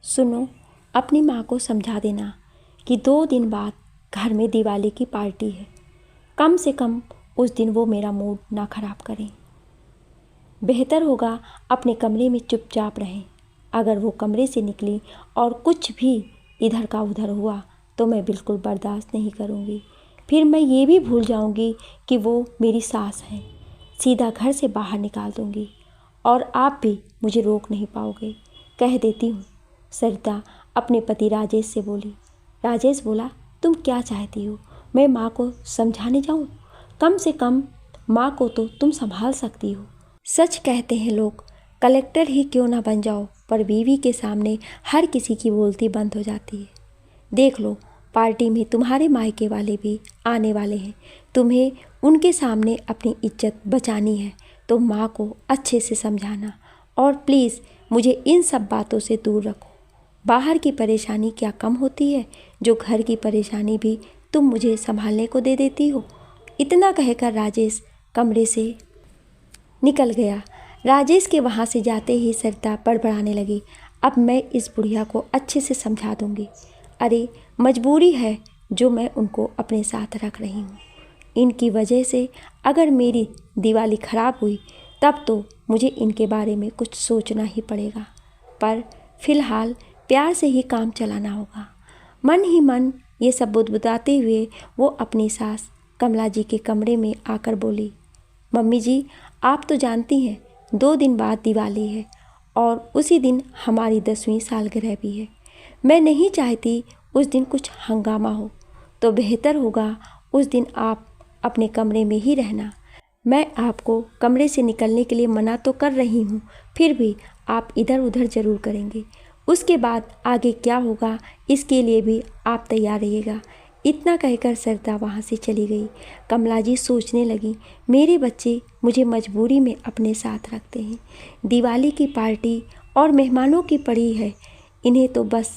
सुनो, अपनी माँ को समझा देना कि 2 दिन बाद घर में दिवाली की पार्टी है। कम से कम उस दिन वो मेरा मूड ना खराब करें। बेहतर होगा अपने कमरे में चुपचाप रहें। अगर वो कमरे से निकली और कुछ भी इधर का उधर हुआ तो मैं बिल्कुल बर्दाश्त नहीं करूँगी। फिर मैं ये भी भूल जाऊँगी कि वो मेरी सास हैं। सीधा घर से बाहर निकाल दूँगी और आप भी मुझे रोक नहीं पाओगे। कह देती हूँ। सरिता अपने पति राजेश से बोली। राजेश बोला, तुम क्या चाहती हो? मैं माँ को समझाने जाऊँ? कम से कम माँ को तो तुम संभाल सकती हो। सच कहते हैं लोग, कलेक्टर ही क्यों ना बन जाओ, पर बीवी के सामने हर किसी की बोलती बंद हो जाती है। देख लो, पार्टी में तुम्हारे मायके वाले भी आने वाले हैं। तुम्हें उनके सामने अपनी इज्जत बचानी है तो माँ को अच्छे से समझाना और प्लीज़ मुझे इन सब बातों से दूर रखो। बाहर की परेशानी क्या कम होती है जो घर की परेशानी भी तुम मुझे संभालने को दे देती हो। इतना कहकर राजेश कमरे से निकल गया। राजेश के वहाँ से जाते ही सरिता बड़बड़ाने लगी। अब मैं इस बुढ़िया को अच्छे से समझा दूंगी। अरे मजबूरी है जो मैं उनको अपने साथ रख रही हूँ। इनकी वजह से अगर मेरी दिवाली ख़राब हुई तब तो मुझे इनके बारे में कुछ सोचना ही पड़ेगा। पर फिलहाल प्यार से ही काम चलाना होगा। मन ही मन ये सब बुदबुदाते हुए वो अपनी सास कमला जी के कमरे में आकर बोली, मम्मी जी, आप तो जानती हैं 2 दिन बाद दिवाली है और उसी दिन हमारी 10वीं सालगिरह भी है। मैं नहीं चाहती उस दिन कुछ हंगामा हो, तो बेहतर होगा उस दिन आप अपने कमरे में ही रहना। मैं आपको कमरे से निकलने के लिए मना तो कर रही हूँ, फिर भी आप इधर उधर ज़रूर करेंगे। उसके बाद आगे क्या होगा इसके लिए भी आप तैयार रहिएगा। इतना कहकर सरिता वहाँ से चली गई। कमला जी सोचने लगी, मेरे बच्चे मुझे मजबूरी में अपने साथ रखते हैं। दिवाली की पार्टी और मेहमानों की पड़ी है, इन्हें तो बस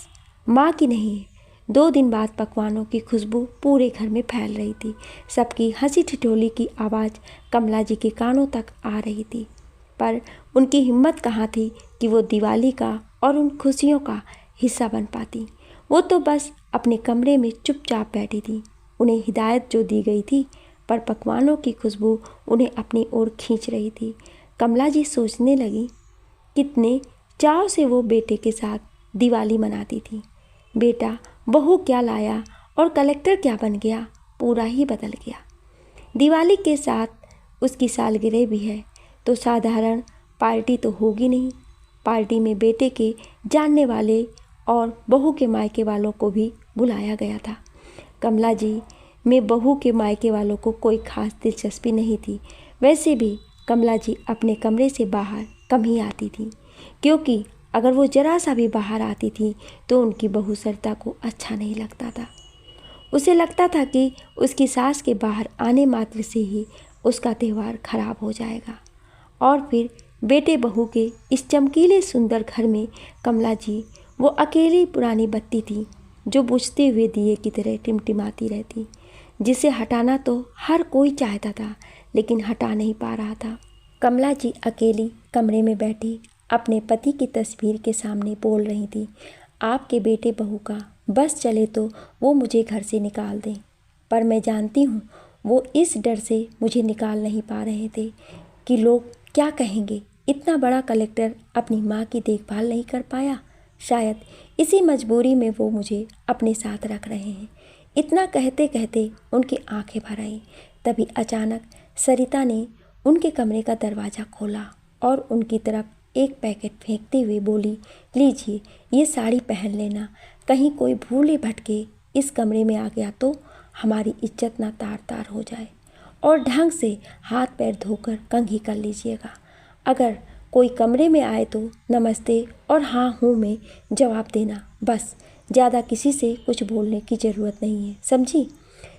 माँ की नहीं है। 2 दिन बाद पकवानों की खुशबू पूरे घर में फैल रही थी। सबकी हंसी ठिठोली की आवाज़ कमला जी के कानों तक आ रही थी, पर उनकी हिम्मत कहाँ थी कि वो दिवाली का और उन खुशियों का हिस्सा बन पाती। वो तो बस अपने कमरे में चुपचाप बैठी थी। उन्हें हिदायत जो दी गई थी, पर पकवानों की खुशबू उन्हें अपनी ओर खींच रही थी। कमला जी सोचने लगी, कितने चाव से वो बेटे के साथ दिवाली मनाती थी। बेटा बहू क्या लाया और कलेक्टर क्या बन गया, पूरा ही बदल गया। दिवाली के साथ उसकी सालगिरह भी है, तो साधारण पार्टी तो होगी नहीं। पार्टी में बेटे के जानने वाले और बहू के मायके वालों को भी बुलाया गया था। कमला जी में बहू के मायके वालों को कोई खास दिलचस्पी नहीं थी। वैसे भी कमला जी अपने कमरे से बाहर कम ही आती थी, क्योंकि अगर वो जरा सा भी बाहर आती थी तो उनकी बहू सरिता को अच्छा नहीं लगता था। उसे लगता था कि उसकी सास के बाहर आने मात्र से ही उसका त्यौहार खराब हो जाएगा। और फिर बेटे बहू के इस चमकीले सुंदर घर में कमला जी वो अकेली पुरानी बत्ती थी जो बुझते हुए दिए की तरह टिमटिमाती रहती, जिसे हटाना तो हर कोई चाहता था लेकिन हटा नहीं पा रहा था। कमला जी अकेली कमरे में बैठी अपने पति की तस्वीर के सामने बोल रही थी, आपके बेटे बहू का बस चले तो वो मुझे घर से निकाल दें, पर मैं जानती हूँ वो इस डर से मुझे निकाल नहीं पा रहे थे कि लोग क्या कहेंगे। इतना बड़ा कलेक्टर अपनी माँ की देखभाल नहीं कर पाया, शायद इसी मजबूरी में वो मुझे अपने साथ रख रहे हैं। इतना कहते कहते उनकी आंखें भर आईं। तभी अचानक सरिता ने उनके कमरे का दरवाज़ा खोला और उनकी तरफ एक पैकेट फेंकते हुए बोली, लीजिए ये साड़ी पहन लेना, कहीं कोई भूले भटके इस कमरे में आ गया तो हमारी इज्जत ना तार तार हो जाए। और ढंग से हाथ पैर धोकर कंघी कर लीजिएगा। अगर कोई कमरे में आए तो नमस्ते और हाँ हूँ में जवाब देना, बस ज़्यादा किसी से कुछ बोलने की ज़रूरत नहीं है, समझी।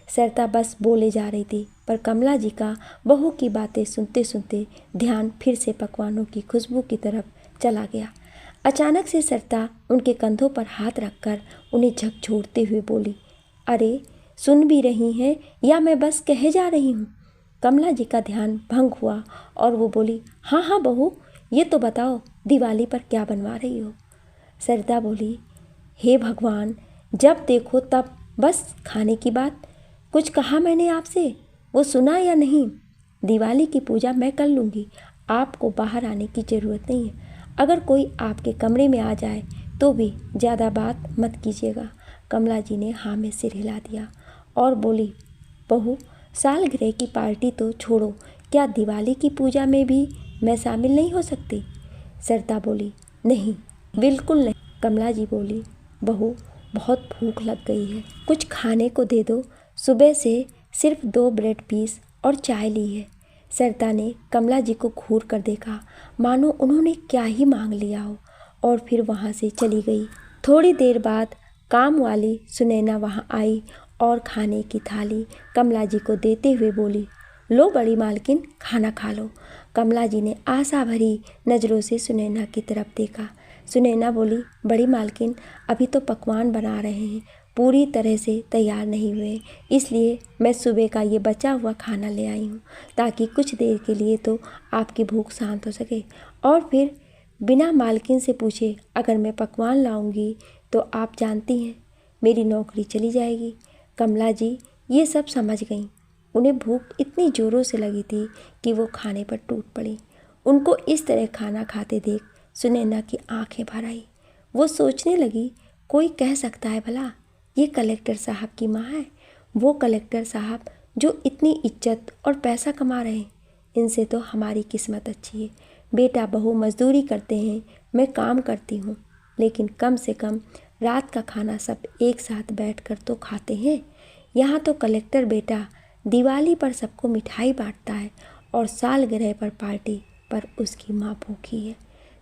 सरिता बस बोले जा रही थी, पर कमला जी का बहू की बातें सुनते सुनते ध्यान फिर से पकवानों की खुशबू की तरफ चला गया। अचानक से सरिता उनके कंधों पर हाथ रखकर उन्हें झकझोरते हुए बोली, अरे सुन भी रही हैं या मैं बस कहे जा रही हूँ। कमला जी का ध्यान भंग हुआ और वो बोली, हाँ हाँ बहू, ये तो बताओ दिवाली पर क्या बनवा रही हो। सरिता बोली, हे भगवान, जब देखो तब बस खाने की बात। कुछ कहा मैंने आपसे, वो सुना या नहीं? दिवाली की पूजा मैं कर लूँगी, आपको बाहर आने की ज़रूरत नहीं है। अगर कोई आपके कमरे में आ जाए तो भी ज़्यादा बात मत कीजिएगा। कमला जी ने हाँ में सिर हिला दिया और बोली, बहू, सालगिरह की पार्टी तो छोड़ो, क्या दिवाली की पूजा में भी मैं शामिल नहीं हो सकती? सरिता बोली, नहीं, बिल्कुल नहीं। कमला जी बोली, बहू, बहुत भूख लग गई है, कुछ खाने को दे दो। सुबह से सिर्फ 2 ब्रेड पीस और चाय ली है। सरिता ने कमला जी को घूर कर देखा, मानो उन्होंने क्या ही मांग लिया हो, और फिर वहाँ से चली गई। थोड़ी देर बाद काम वाली सुनैना वहाँ आई और खाने की थाली कमला जी को देते हुए बोली, लो बड़ी मालकिन, खाना खा लो। कमला जी ने आशा भरी नज़रों से सुनैना की तरफ देखा। सुनैना बोली, बड़ी मालकिन, अभी तो पकवान बना रहे हैं, पूरी तरह से तैयार नहीं हुए, इसलिए मैं सुबह का ये बचा हुआ खाना ले आई हूँ, ताकि कुछ देर के लिए तो आपकी भूख शांत हो सके। और फिर बिना मालकिन से पूछे अगर मैं पकवान लाऊंगी तो आप जानती हैं मेरी नौकरी चली जाएगी। कमला जी ये सब समझ गईं। उन्हें भूख इतनी ज़ोरों से लगी थी कि वो खाने पर टूट पड़ी। उनको इस तरह खाना खाते देख सुनैना की आंखें भर आई। वो सोचने लगी, कोई कह सकता है भला ये कलेक्टर साहब की माँ है? वो कलेक्टर साहब जो इतनी इज्जत और पैसा कमा रहे हैं, इनसे तो हमारी किस्मत अच्छी है। बेटा बहू मजदूरी करते हैं, मैं काम करती हूँ, लेकिन कम से कम रात का खाना सब एक साथ बैठकर तो खाते हैं। यहाँ तो कलेक्टर बेटा दिवाली पर सबको मिठाई बांटता है और सालगिरह पर पार्टी पर उसकी माँ भूखी है।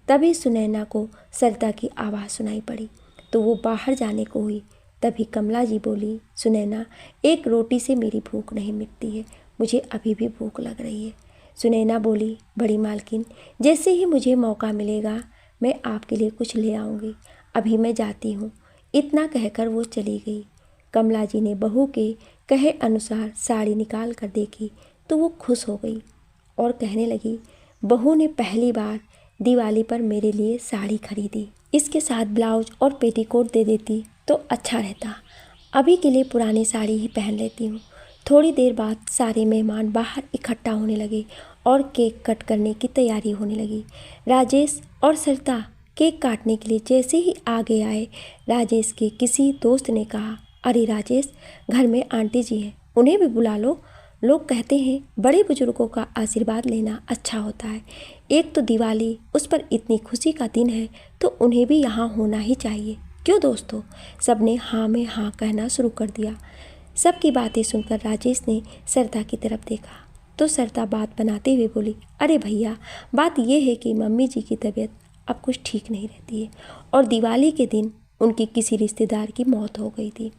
तभी सुनैना को सरिता की आवाज़ सुनाई पड़ी तो वो बाहर जाने को हुई। तभी कमला जी बोली, सुनैना, एक रोटी से मेरी भूख नहीं मिटती है, मुझे अभी भी भूख लग रही है। सुनैना बोली, बड़ी मालकिन, जैसे ही मुझे मौका मिलेगा मैं आपके लिए कुछ ले आऊँगी, अभी मैं जाती हूँ। इतना कहकर वो चली गई। कमला जी ने बहू के कहे अनुसार साड़ी निकाल कर देखी तो वो खुश हो गई और कहने लगी, बहू ने पहली बार दिवाली पर मेरे लिए साड़ी खरीदी, इसके साथ ब्लाउज और पेटीकोट दे देती तो अच्छा रहता। अभी के लिए पुरानी साड़ी ही पहन लेती हूँ। थोड़ी देर बाद सारे मेहमान बाहर इकट्ठा होने लगे और केक कट करने की तैयारी होने लगी। राजेश और सरिता केक काटने के लिए जैसे ही आगे आए, राजेश के किसी दोस्त ने कहा, अरे राजेश, घर में आंटी जी हैं, उन्हें भी बुला लो। लोग कहते हैं बड़े बुजुर्गों का आशीर्वाद लेना अच्छा होता है। एक तो दिवाली, उस पर इतनी खुशी का दिन है, तो उन्हें भी यहाँ होना ही चाहिए। क्यों दोस्तों? सबने हाँ में हाँ कहना शुरू कर दिया। सबकी बातें सुनकर राजेश ने सरिता की तरफ देखा तो सरिता बात बनाते हुए बोली, अरे भैया, बात यह है कि मम्मी जी की तबीयत अब कुछ ठीक नहीं रहती है और दिवाली के दिन उनकी किसी रिश्तेदार की मौत हो गई थी,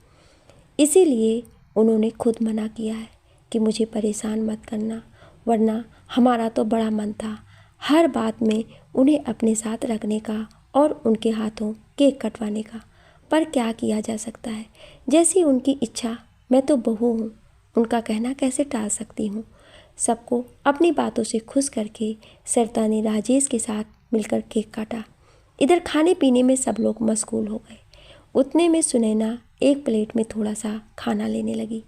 इसीलिए उन्होंने खुद मना किया है कि मुझे परेशान मत करना, वरना हमारा तो बड़ा मन था हर बात में उन्हें अपने साथ रखने का और उनके हाथों केक कटवाने का। पर क्या किया जा सकता है, जैसी उनकी इच्छा। मैं तो बहू हूँ, उनका कहना कैसे टाल सकती हूँ। सबको अपनी बातों से खुश करके सरिता ने राजेश के साथ मिलकर केक काटा। इधर खाने पीने में सब लोग मशगूल हो गए। उतने में सुनैना एक प्लेट में थोड़ा सा खाना लेने लगी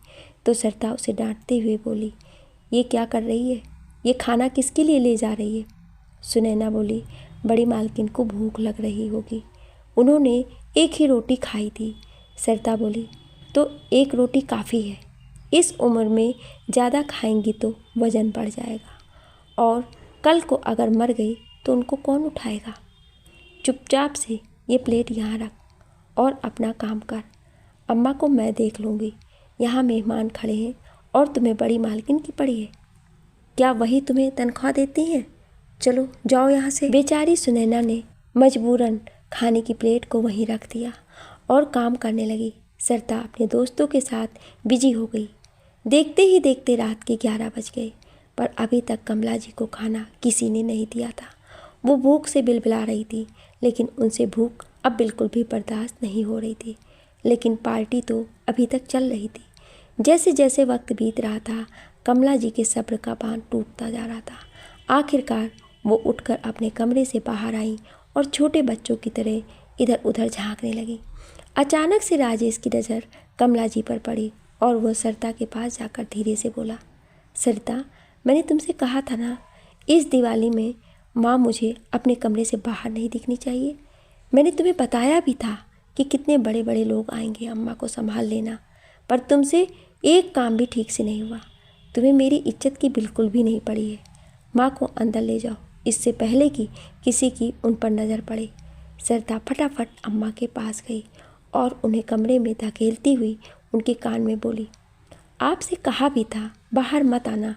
तो सरिता उसे डांटते हुए बोली, ये क्या कर रही है? ये खाना किसके लिए ले जा रही है? सुनैना बोली, बड़ी मालकिन को भूख लग रही होगी, उन्होंने एक ही रोटी खाई थी। सरिता बोली, तो एक रोटी काफ़ी है, इस उम्र में ज़्यादा खाएंगी तो वज़न बढ़ जाएगा और कल को अगर मर गई तो उनको कौन उठाएगा। चुपचाप से ये प्लेट यहाँ रख और अपना काम कर, अम्मा को मैं देख लूँगी। यहाँ मेहमान खड़े हैं और तुम्हें बड़ी मालकिन की पड़ी है, क्या वही तुम्हें तनख्वाह देती हैं? चलो जाओ यहाँ से। बेचारी सुनैना ने मजबूरन खाने की प्लेट को वहीं रख दिया और काम करने लगी। सरिता अपने दोस्तों के साथ बिजी हो गई। देखते ही देखते रात के 11 बज गए, पर अभी तक कमला जी को खाना किसी ने नहीं दिया था। वो भूख से बिलबिला रही थी, लेकिन उनसे भूख अब बिल्कुल भी बर्दाश्त नहीं हो रही थी। लेकिन पार्टी तो अभी तक चल रही थी। जैसे जैसे वक्त बीत रहा था, कमला जी के सब्र का बांध टूटता जा रहा था। आखिरकार वो उठकर अपने कमरे से बाहर आई और छोटे बच्चों की तरह इधर उधर झांकने लगी। अचानक से राजेश की नज़र कमला जी पर पड़ी और वह सरिता के पास जाकर धीरे से बोला, सरिता, मैंने तुमसे कहा था ना, इस दिवाली में माँ मुझे अपने कमरे से बाहर नहीं दिखनी चाहिए। मैंने तुम्हें बताया भी था कि कितने बड़े बड़े लोग आएंगे, अम्मा को संभाल लेना, पर तुमसे एक काम भी ठीक से नहीं हुआ। तुम्हें मेरी इज्जत की बिल्कुल भी नहीं पड़ी है। माँ को अंदर ले जाओ, इससे पहले कि किसी की उन पर नज़र पड़े। सरिता फटाफट अम्मा के पास गई और उन्हें कमरे में धकेलती हुई उनके कान में बोली, आपसे कहा भी था बाहर मत आना,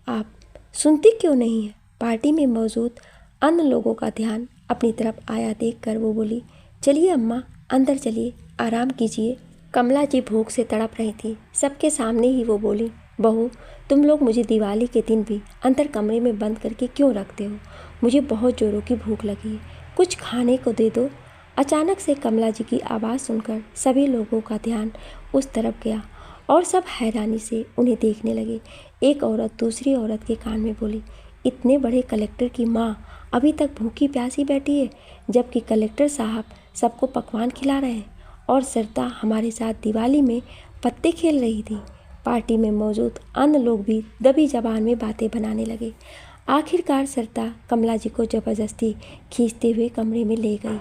आप सुनती क्यों नहीं है। पार्टी में मौजूद अन्य लोगों का ध्यान अपनी तरफ आया देखकर वो बोली, चलिए अम्मा, अंदर चलिए, आराम कीजिए। कमला जी भूख से तड़प रही थी। सबके सामने ही वो बोली, बहू, तुम लोग मुझे दिवाली के दिन भी अंदर कमरे में बंद करके क्यों रखते हो? मुझे बहुत ज़ोरों की भूख लगी है, कुछ खाने को दे दो। अचानक से कमला जी की आवाज़ सुनकर सभी लोगों का ध्यान उस तरफ गया और सब हैरानी से उन्हें देखने लगे। एक औरत दूसरी औरत के कान में बोली, इतने बड़े कलेक्टर की माँ अभी तक भूखी प्यासी बैठी है, जबकि कलेक्टर साहब सबको पकवान खिला रहे हैं और सरिता हमारे साथ दिवाली में पत्ते खेल रही थी। पार्टी में मौजूद अन्य लोग भी दबी जबान में बातें बनाने लगे। आखिरकार सरिता कमला जी को ज़बरदस्ती खींचते हुए कमरे में ले गई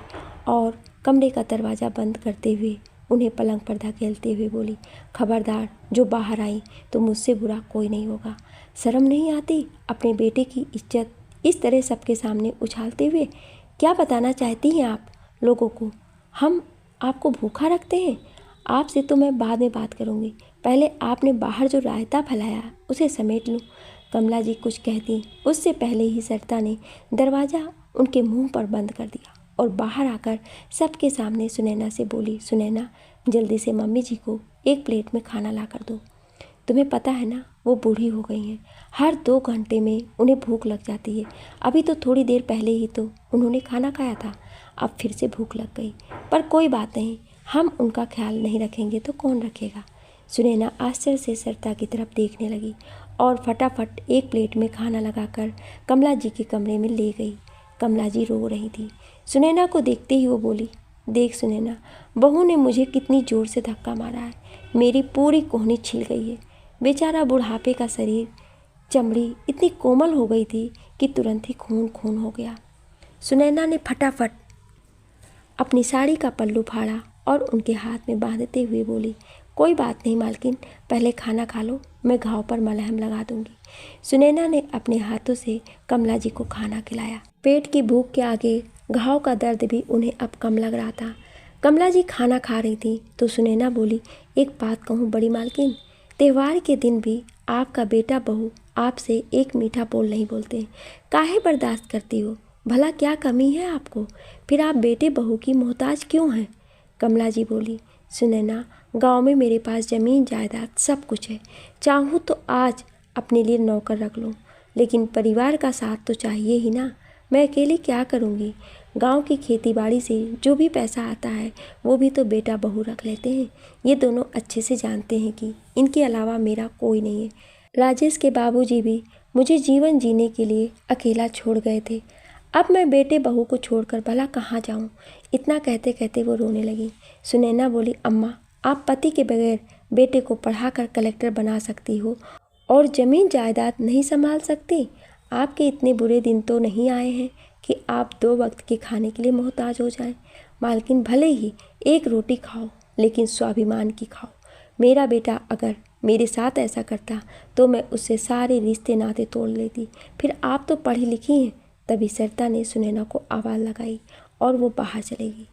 और कमरे का दरवाज़ा बंद करते हुए उन्हें पलंग पर धकेलते हुए बोली, खबरदार, जो बाहर आई तो मुझसे बुरा कोई नहीं होगा। शर्म नहीं आती अपने बेटे की इज्जत इस तरह सबके सामने उछालते हुए? क्या बताना चाहती हैं आप लोगों को? हम आपको भूखा रखते हैं? आपसे तो मैं बाद में बात करूँगी, पहले आपने बाहर जो रायता फैलाया उसे समेट लूँ। कमला जी कुछ कहती उससे पहले ही सरिता ने दरवाज़ा उनके मुंह पर बंद कर दिया और बाहर आकर सबके सामने सुनैना से बोली, सुनैना, जल्दी से मम्मी जी को एक प्लेट में खाना ला कर दो। तुम्हें पता है ना, वो बूढ़ी हो गई हैं, हर 2 घंटे में उन्हें भूख लग जाती है। अभी तो थोड़ी देर पहले ही तो उन्होंने खाना खाया था, अब फिर से भूख लग गई। पर कोई बात नहीं, हम उनका ख्याल नहीं रखेंगे तो कौन रखेगा। सुनैना आश्चर्य से सरिता की तरफ देखने लगी और फटाफट एक प्लेट में खाना लगाकर कमला जी के कमरे में ले गई। कमला जी रो रही थी। सुनैना को देखते ही वो बोली, देख सुनैना, बहू ने मुझे कितनी ज़ोर से धक्का मारा है, मेरी पूरी कोहनी छिल गई है। बेचारा बुढ़ापे का शरीर, चमड़ी इतनी कोमल हो गई थी कि तुरंत ही खून खून हो गया। सुनैना ने फटाफट अपनी साड़ी का पल्लू फाड़ा और उनके हाथ में बांधते हुए बोली, कोई बात नहीं मालकिन, पहले खाना खा लो, मैं घाव पर मलहम लगा दूंगी। सुनैना ने अपने हाथों से कमला जी को खाना खिलाया। पेट की भूख के आगे घाव का दर्द भी उन्हें अब कम लग रहा था। कमला जी खाना खा रही थी तो सुनैना बोली, एक बात कहूँ बड़ी मालकिन, त्यौहार के दिन भी आपका बेटा बहू आपसे एक मीठा बोल नहीं बोलते, काहे बर्दाश्त करती हो? भला क्या कमी है आपको? फिर आप बेटे बहू की मोहताज क्यों हैं? कमला जी बोली, सुनैना, गांव में मेरे पास ज़मीन जायदाद सब कुछ है, चाहूँ तो आज अपने लिए नौकर रख लूँ, लेकिन परिवार का साथ तो चाहिए ही ना। मैं अकेली क्या करूँगी? गांव की खेतीबाड़ी से जो भी पैसा आता है वो भी तो बेटा बहू रख लेते हैं। ये दोनों अच्छे से जानते हैं कि इनके अलावा मेरा कोई नहीं है। राजेश के बाबूजी भी मुझे जीवन जीने के लिए अकेला छोड़ गए थे, अब मैं बेटे बहू को छोड़कर भला कहाँ जाऊँ? इतना कहते कहते वो रोने लगी। सुनैना बोली, अम्मा, आप पति के बगैर बेटे को पढ़ाकर कलेक्टर बना सकती हो और ज़मीन जायदाद नहीं संभाल सकती? आपके इतने बुरे दिन तो नहीं आए हैं कि आप 2 वक्त के खाने के लिए मोहताज हो जाएं। मालकिन, भले ही एक रोटी खाओ, लेकिन स्वाभिमान की खाओ। मेरा बेटा अगर मेरे साथ ऐसा करता तो मैं उससे सारे रिश्ते नाते तोड़ लेती। फिर आप तो पढ़ी लिखी हैं। तभी सरिता ने सुनैना को आवाज़ लगाई और वो बाहर चली गई।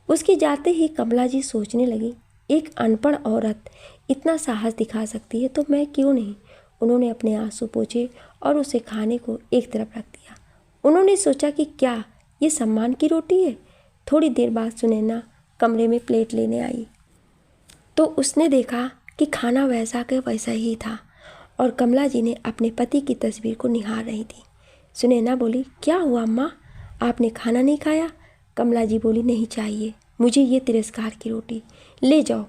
उसके जाते ही कमला जी सोचने लगी, एक अनपढ़ औरत इतना साहस दिखा सकती है तो मैं क्यों नहीं। उन्होंने अपने आंसू पोंछे और उसे खाने को एक तरफ रख दिया। उन्होंने सोचा कि क्या ये सम्मान की रोटी है। थोड़ी देर बाद सुनैना कमरे में प्लेट लेने आई तो उसने देखा कि खाना वैसा के वैसा ही था और कमला जी ने अपने पति की तस्वीर को निहार रही थी। सुनैना बोली, क्या हुआ अम्मा, आपने खाना नहीं खाया? कमला जी बोली, नहीं चाहिए मुझे ये तिरस्कार की रोटी, ले जाओ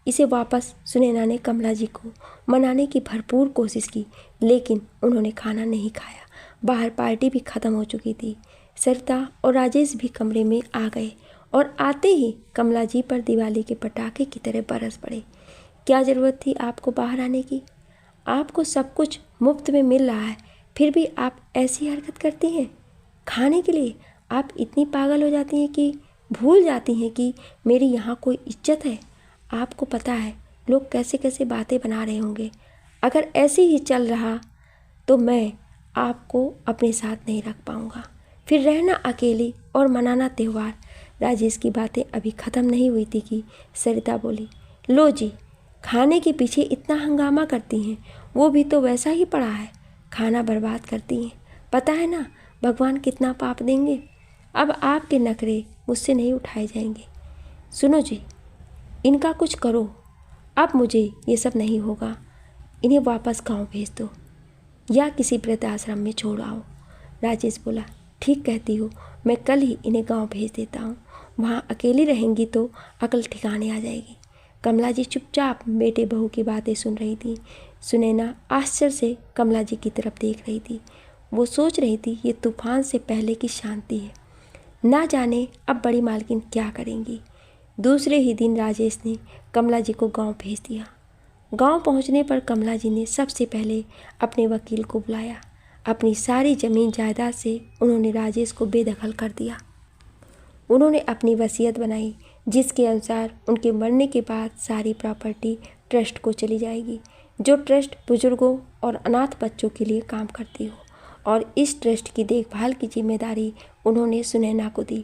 इसे वापस। सुनैना ने कमला जी को मनाने की भरपूर कोशिश की, लेकिन उन्होंने खाना नहीं खाया। बाहर पार्टी भी ख़त्म हो चुकी थी। सरिता और राजेश भी कमरे में आ गए और आते ही कमला जी पर दिवाली के पटाखे की तरह बरस पड़े। क्या ज़रूरत थी आपको बाहर आने की? आपको सब कुछ मुफ्त में मिल रहा है, फिर भी आप ऐसी हरकत करती हैं। खाने के लिए आप इतनी पागल हो जाती हैं कि भूल जाती हैं कि मेरी यहाँ कोई इज्जत है। आपको पता है लोग कैसे कैसे बातें बना रहे होंगे। अगर ऐसे ही चल रहा तो मैं आपको अपने साथ नहीं रख पाऊँगा। फिर रहना अकेली और मनाना त्यौहार। राजेश की बातें अभी ख़त्म नहीं हुई थी कि सरिता बोली, लो जी, खाने के पीछे इतना हंगामा करती हैं, वो भी तो वैसा ही पड़ा है, खाना बर्बाद करती हैं। पता है ना भगवान कितना पाप देंगे। अब आपके नखरे मुझसे नहीं उठाए जाएंगे। सुनो जी, इनका कुछ करो। अब मुझे ये सब नहीं होगा। इन्हें वापस गांव भेज दो या किसी वृद्धाश्रम में छोड़ आओ। राजेश बोला, ठीक कहती हो, मैं कल ही इन्हें गांव भेज देता हूँ। वहाँ अकेली रहेंगी तो अकल ठिकाने आ जाएगी। कमला जी चुपचाप बेटे बहू की बातें सुन रही थी। सुनैना आश्चर्य से कमला जी की तरफ देख रही थी। वो सोच रही थी ये तूफान से पहले की शांति है। ना जाने अब बड़ी मालकिन क्या करेंगी। दूसरे ही दिन राजेश ने कमला जी को गांव भेज दिया। गांव पहुंचने पर कमला जी ने सबसे पहले अपने वकील को बुलाया। अपनी सारी ज़मीन जायदाद से उन्होंने राजेश को बेदखल कर दिया। उन्होंने अपनी वसीयत बनाई जिसके अनुसार उनके मरने के बाद सारी प्रॉपर्टी ट्रस्ट को चली जाएगी, जो ट्रस्ट बुजुर्गों और अनाथ बच्चों के लिए काम करती हो। और इस ट्रस्ट की देखभाल की जिम्मेदारी उन्होंने सुनैना को दी।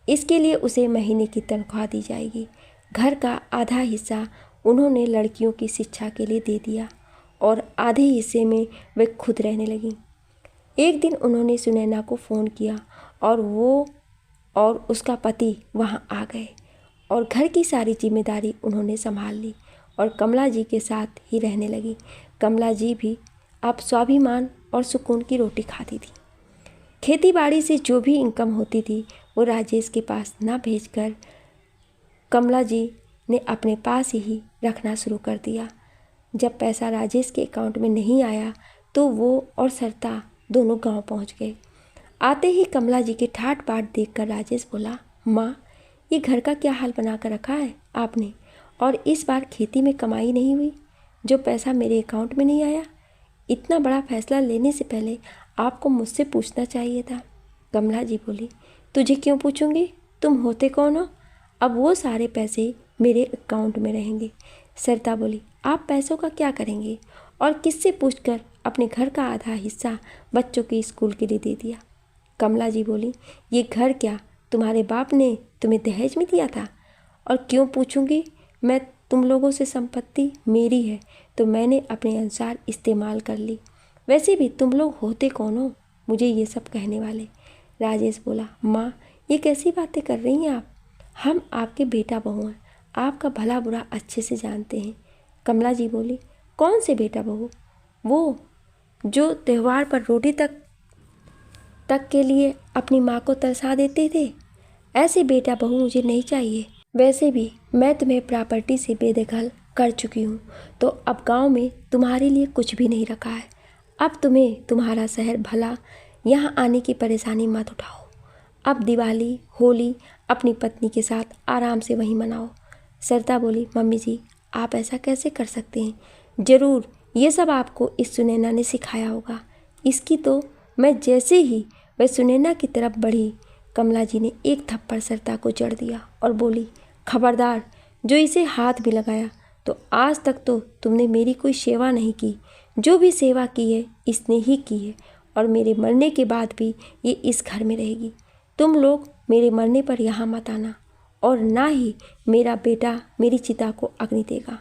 इसके लिए उसे महीने की तनख्वाह दी जाएगी। घर का आधा हिस्सा उन्होंने लड़कियों की शिक्षा के लिए दे दिया और आधे हिस्से में वे खुद रहने लगीं। एक दिन उन्होंने सुनैना को फ़ोन किया और वो और उसका पति वहाँ आ गए और घर की सारी जिम्मेदारी उन्होंने संभाल ली और कमला जी के साथ ही रहने लगी। कमला जी भी अब स्वाभिमान और सुकून की रोटी खाती थी। खेती बाड़ी से जो भी इनकम होती थी वो राजेश के पास ना भेजकर कमला जी ने अपने पास ही रखना शुरू कर दिया। जब पैसा राजेश के अकाउंट में नहीं आया तो वो और सरिता दोनों गांव पहुंच गए। आते ही कमला जी के ठाट बाट देखकर राजेश बोला, माँ, ये घर का क्या हाल बना कर रखा है आपने, और इस बार खेती में कमाई नहीं हुई, जो पैसा मेरे अकाउंट में नहीं आया। इतना बड़ा फैसला लेने से पहले आपको मुझसे पूछना चाहिए था। कमला जी बोली, तुझे क्यों पूछूंगी, तुम होते कौन हो? अब वो सारे पैसे मेरे अकाउंट में रहेंगे। सरिता बोली, आप पैसों का क्या करेंगे, और किससे पूछकर अपने घर का आधा हिस्सा बच्चों के स्कूल के लिए दे दिया। कमला जी बोली, ये घर क्या तुम्हारे बाप ने तुम्हें दहेज में दिया था? और क्यों पूछूंगी, मैं तुम लोगों से संपत्ति मेरी है तो मैंने अपने अनुसार इस्तेमाल कर ली। वैसे भी तुम लोग होते कौन हो मुझे ये सब कहने वाले? राजेश बोला, माँ, ये कैसी बातें कर रही हैं आप? हम आपके बेटा बहू हैं, आपका भला बुरा अच्छे से जानते हैं। कमला जी बोली, कौन से बेटा बहू? वो जो त्यौहार पर रोटी तक के लिए अपनी माँ को तरसा देते थे। ऐसे बेटा बहू मुझे नहीं चाहिए। वैसे भी मैं तुम्हें प्रॉपर्टी से बेदखल कर चुकी हूँ, तो अब गांव में तुम्हारे लिए कुछ भी नहीं रखा है। अब तुम्हें तुम्हारा शहर भला यहाँ आने की परेशानी मत उठाओ। अब दिवाली होली अपनी पत्नी के साथ आराम से वहीं मनाओ। सरिता बोली, मम्मी जी, आप ऐसा कैसे कर सकते हैं? ज़रूर ये सब आपको इस सुनैना ने सिखाया होगा। इसकी तो मैं जैसे ही वह सुनैना की तरफ बढ़ी, कमला जी ने एक थप्पड़ सरिता को जड़ दिया और बोली, खबरदार, जो इसे हाथ भी लगाया तो आज तक तो तुमने मेरी कोई सेवा नहीं की। जो भी सेवा की है इसने ही की है, और मेरे मरने के बाद भी ये इस घर में रहेगी। तुम लोग मेरे मरने पर यहाँ मत आना, और ना ही मेरा बेटा मेरी चिता को अग्नि देगा।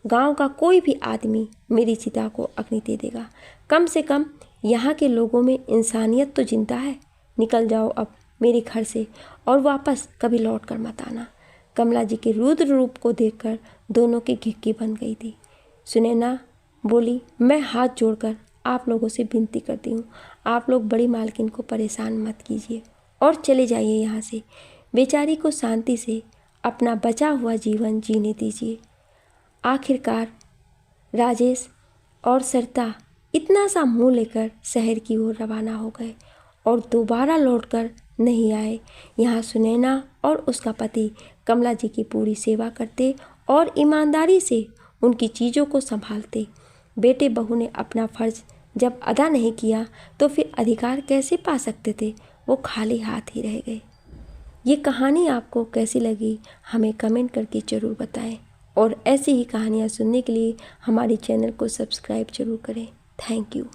गांव का कोई भी आदमी मेरी चिता को अग्नि दे देगा। कम से कम यहाँ के लोगों में इंसानियत तो जिंदा है। निकल जाओ अब मेरे घर से और वापस कभी लौट कर मत आना। कमला जी के रुद्र रूप को देखकर दोनों की घिक्की बन गई थी। सुनैना बोली, मैं हाथ जोड़कर आप लोगों से विनती करती हूँ, आप लोग बड़ी मालकिन को परेशान मत कीजिए और चले जाइए यहाँ से। बेचारी को शांति से अपना बचा हुआ जीवन जीने दीजिए। आखिरकार राजेश और सरिता इतना सा मुंह लेकर शहर की ओर रवाना हो गए और दोबारा लौटकर नहीं आए। यहाँ सुनैना और उसका पति कमला जी की पूरी सेवा करते और ईमानदारी से उनकी चीज़ों को संभालते। बेटे बहू ने अपना फ़र्ज़ जब अदा नहीं किया तो फिर अधिकार कैसे पा सकते थे? वो खाली हाथ ही रह गए। ये कहानी आपको कैसी लगी हमें कमेंट करके ज़रूर बताएं और ऐसी ही कहानियाँ सुनने के लिए हमारे चैनल को सब्सक्राइब ज़रूर करें। Thank you.